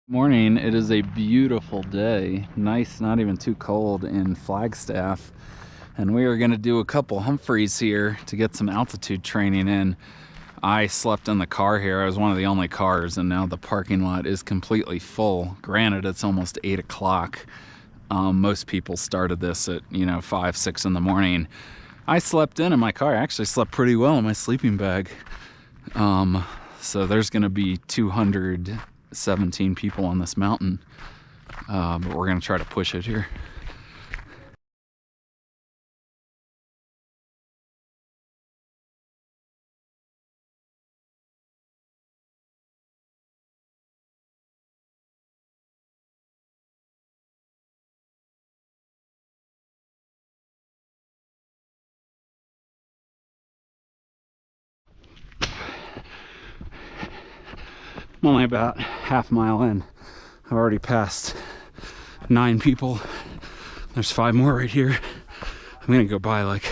Morning. It is a beautiful day. Nice, not even too cold in Flagstaff. And we are going to do a couple Humphreys here to get some altitude training in. I slept in the car here. I was one of the only cars, and now the parking lot is completely full. Granted, it's almost 8 o'clock. Most people started this at, 5, 6 in the morning. I slept in my car. I actually slept pretty well in my sleeping bag. So there's going to be 217 people on this mountain, but we're going to try to push it here. I'm only about half mile in. I've already passed 9 people. There's 5 more right here. I'm gonna go by like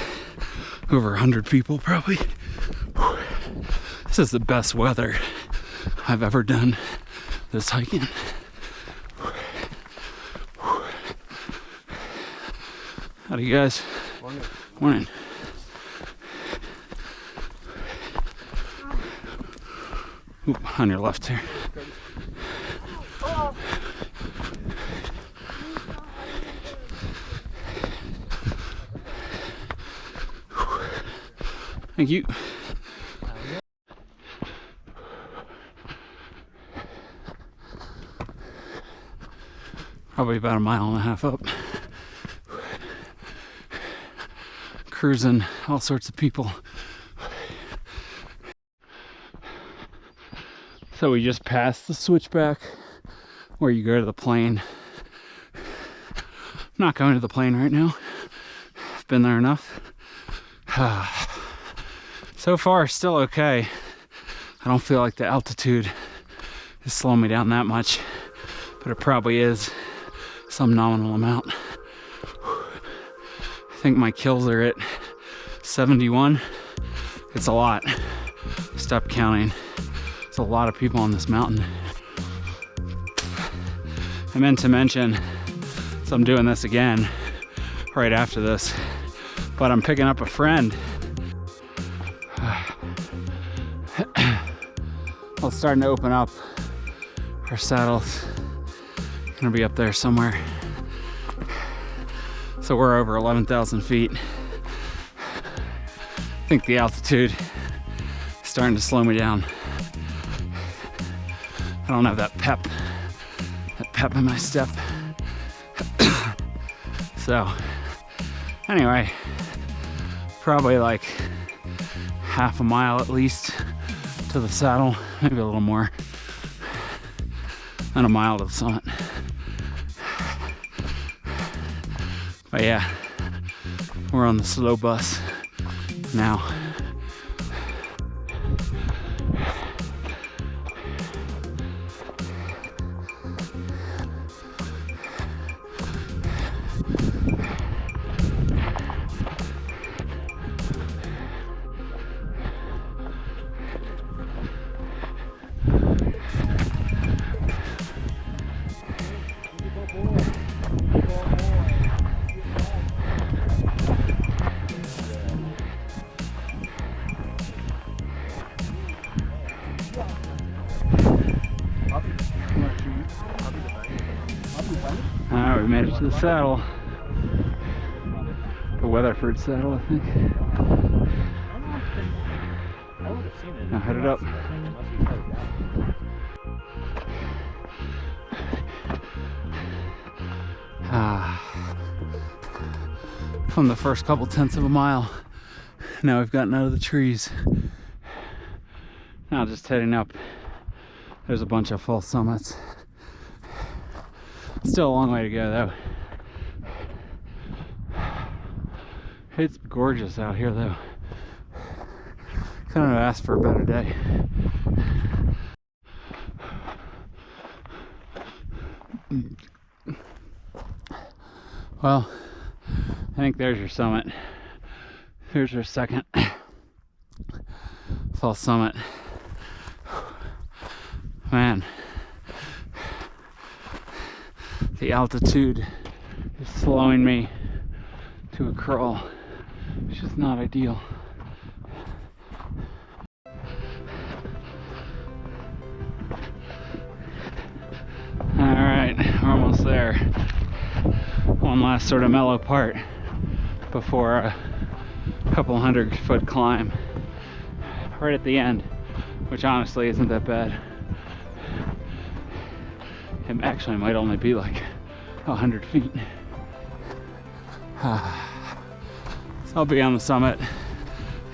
over 100 people probably. This is the best weather I've ever done this hiking. Howdy you guys? Morning. Morning. Oop, on your left here. Thank you. Probably about 1.5 miles up. Cruising, all sorts of people. So we just passed the switchback where you go to the plane. I'm not going to the plane right now. I've been there enough. So far, still okay. I don't feel like the altitude is slowing me down that much, but it probably is some nominal amount. I think my kills are at 71. It's a lot. Stop counting. There's a lot of people on this mountain. I meant to mention, so I'm doing this again right after this, but I'm picking up a friend. Well, it's starting to open up. Our saddle's gonna be up there somewhere. So we're over 11,000 feet. I think the altitude is starting to slow me down. I don't have that pep in my step. So anyway, probably like 1/2 mile at least to the saddle, maybe a little more, and 1 mile to the summit. But yeah, we're on the slow bus now. Alright, we made it to the saddle. The Weatherford saddle, I think. Now head it up. From the first couple tenths of a mile, now we've gotten out of the trees. Now just heading up. There's a bunch of false summits. Still a long way to go though. It's gorgeous out here though. Couldn't have asked for a better day. Well, I think there's your summit. Here's your second false summit. Man, the altitude is slowing me to a crawl, which is not ideal. Alright, we're almost there. One last sort of mellow part before a couple 100-foot climb right at the end, which honestly isn't that bad. It actually might only be like 100 feet. So I'll be on the summit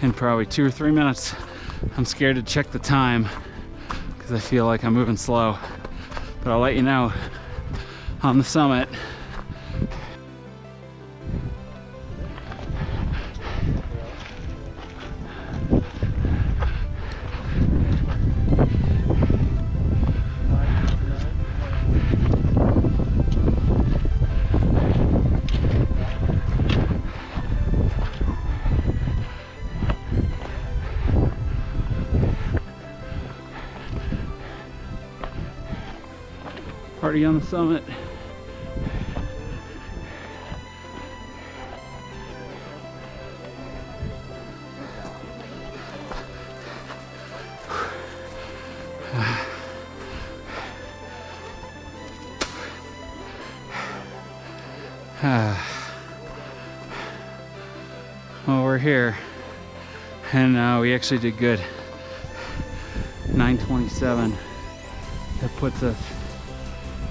in probably 2 or 3 minutes. I'm scared to check the time because I feel like I'm moving slow, but I'll let you know on the summit. Party on the summit. Well, we're here, and we actually did good. 9:27. That puts us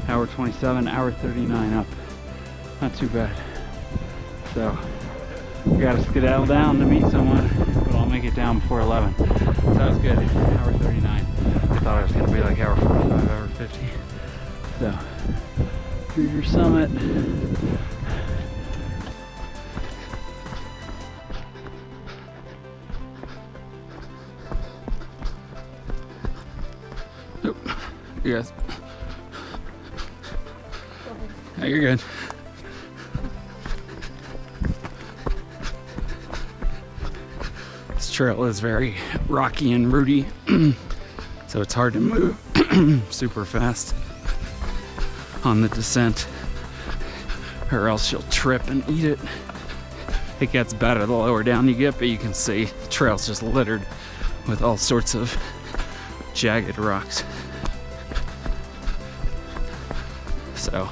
hour 27, hour 39 up. Not too bad. So we gotta skedaddle down to meet someone, but I'll make it down before 11. So that was good. Hour 39. I thought it was gonna be like hour 45, hour 50. So here's your summit. Oop. You guys. Oh, you're good. This trail is very rocky and rooty, so it's hard to move super fast on the descent, or else you'll trip and eat it. It gets better the lower down you get, but you can see the trail's just littered with all sorts of jagged rocks. So,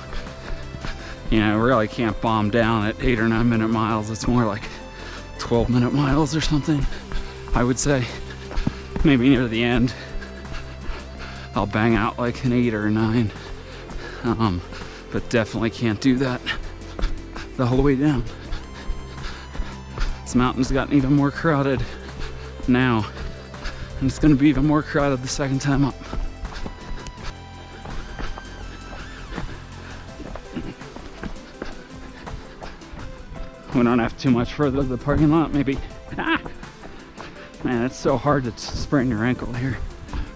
you know, really can't bomb down at 8 or 9 minute miles. It's more like 12-minute miles or something, I would say. Maybe near the end I'll bang out like an 8 or a 9, but definitely can't do that the whole way down. This mountain's gotten even more crowded now, and it's going to be even more crowded the second time up. We don't have too much further to the parking lot, maybe. Ah! Man, it's so hard to sprain your ankle here.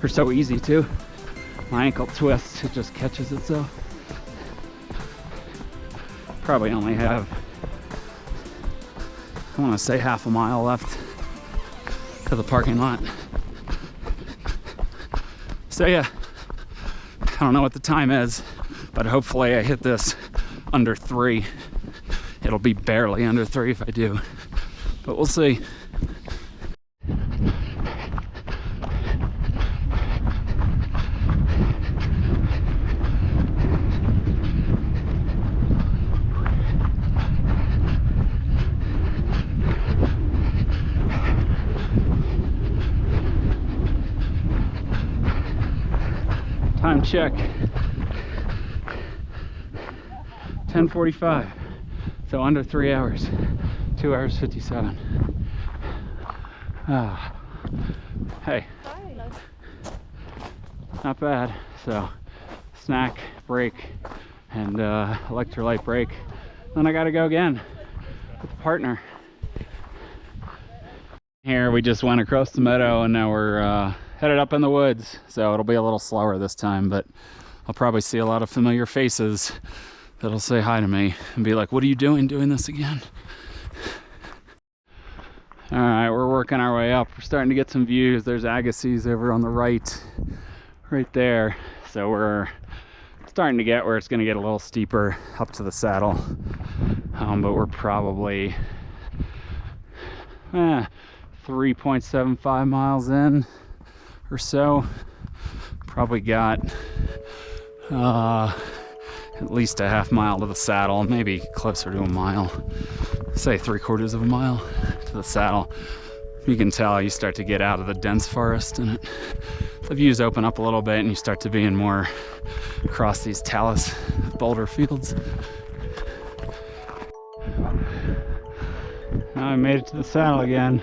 Or so easy too. My ankle twists, it just catches itself. Probably only have, I want to say, half a mile left to the parking lot. So yeah, I don't know what the time is, but hopefully I hit this under 3. It'll be barely under 3 if I do, but we'll see. Time check, 10:45. So under 3 hours, 2 hours 57. Hey, Hi. not bad. So snack break and electrolyte break. Then I gotta go again with the partner. Here we just went across the meadow and now we're headed up in the woods. So it'll be a little slower this time, but I'll probably see a lot of familiar faces that'll say hi to me and be like, what are you doing this again? All right, we're working our way up. We're starting to get some views. There's Agassiz over on the right there. So we're starting to get where it's going to get a little steeper up to the saddle, but we're probably 3.75 miles in or so. Probably got at least a half mile to the saddle, maybe closer to a mile, say 3/4 of a mile to the saddle. You can tell you start to get out of the dense forest, and the views open up a little bit and you start to be in more across these talus boulder fields. Now I made it to the saddle again.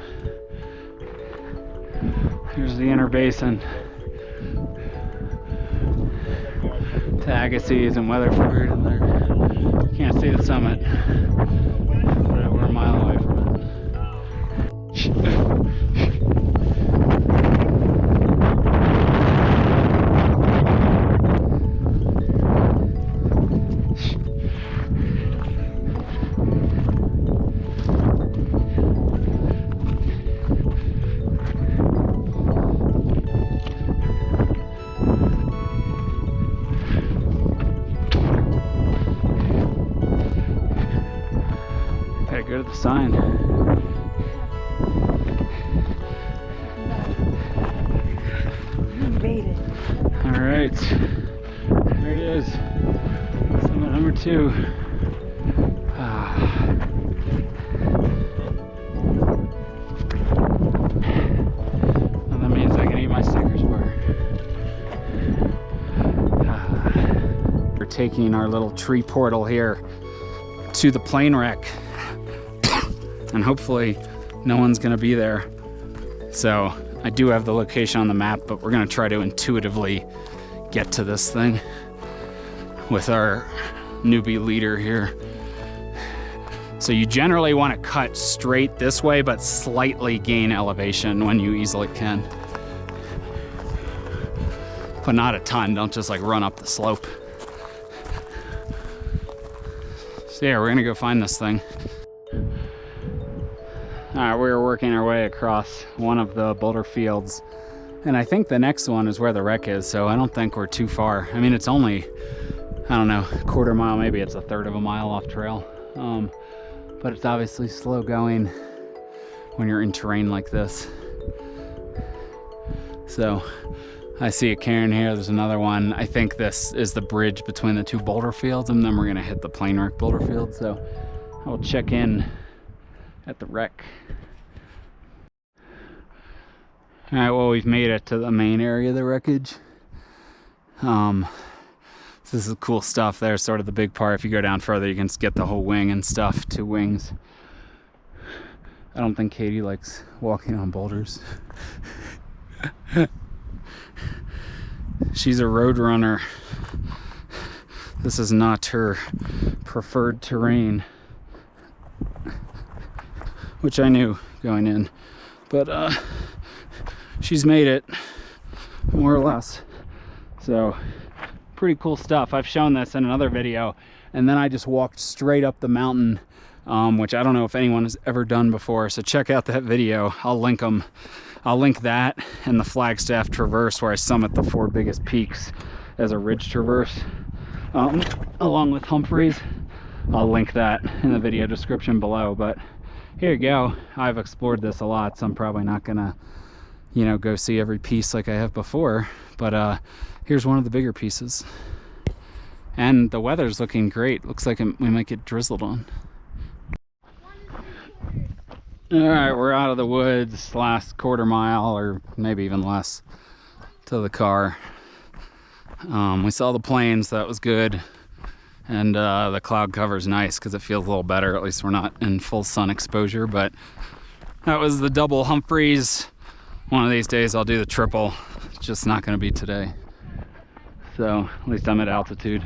Here's the inner basin to Agassiz and Weatherford, and there you can't see the summit, but we're a mile away from it. Go to the sign. All right, there it is. Summit number 2. Well, that means I can eat my Snickers bar. We're taking our little tree portal here to the plane wreck. And hopefully no one's gonna be there. So I do have the location on the map, but we're gonna try to intuitively get to this thing with our newbie leader here. So you generally want to cut straight this way, but slightly gain elevation when you easily can. But not a ton, don't just like run up the slope. So yeah, we're gonna go find this thing. Alright, we were working our way across one of the boulder fields, and I think the next one is where the wreck is, so I don't think we're too far. I mean, it's only, I don't know, 1/4 mile, maybe it's 1/3 of a mile off trail. But it's obviously slow going when you're in terrain like this. So I see a cairn here, there's another one. I think this is the bridge between the two boulder fields, and then we're gonna hit the plane wreck boulder field. So I'll check in at the wreck. All right, well, we've made it to the main area of the wreckage. This is cool stuff. There's sort of the big part. If you go down further, you can get the whole wing and stuff, 2 wings. I don't think Katie likes walking on boulders. She's a road runner. This is not her preferred terrain, which I knew going in, but she's made it more or less. So pretty cool stuff. I've shown this in another video, and then I just walked straight up the mountain, which I don't know if anyone has ever done before, so check out that video. I'll link them. I'll link that and the Flagstaff traverse where I summit the 4 biggest peaks as a ridge traverse, along with Humphreys. I'll link that in the video description below. But here you go. I've explored this a lot, so I'm probably not gonna, you know, go see every piece like I have before, but here's one of the bigger pieces. And the weather's looking great. Looks like we might get drizzled on. All right, we're out of the woods, last 1/4 mile, or maybe even less, to the car. We saw the plains, that was good. And the cloud cover's nice because it feels a little better. At least we're not in full sun exposure, but that was the double Humphreys. One of these days I'll do the triple. It's just not gonna be today. So at least I'm at altitude.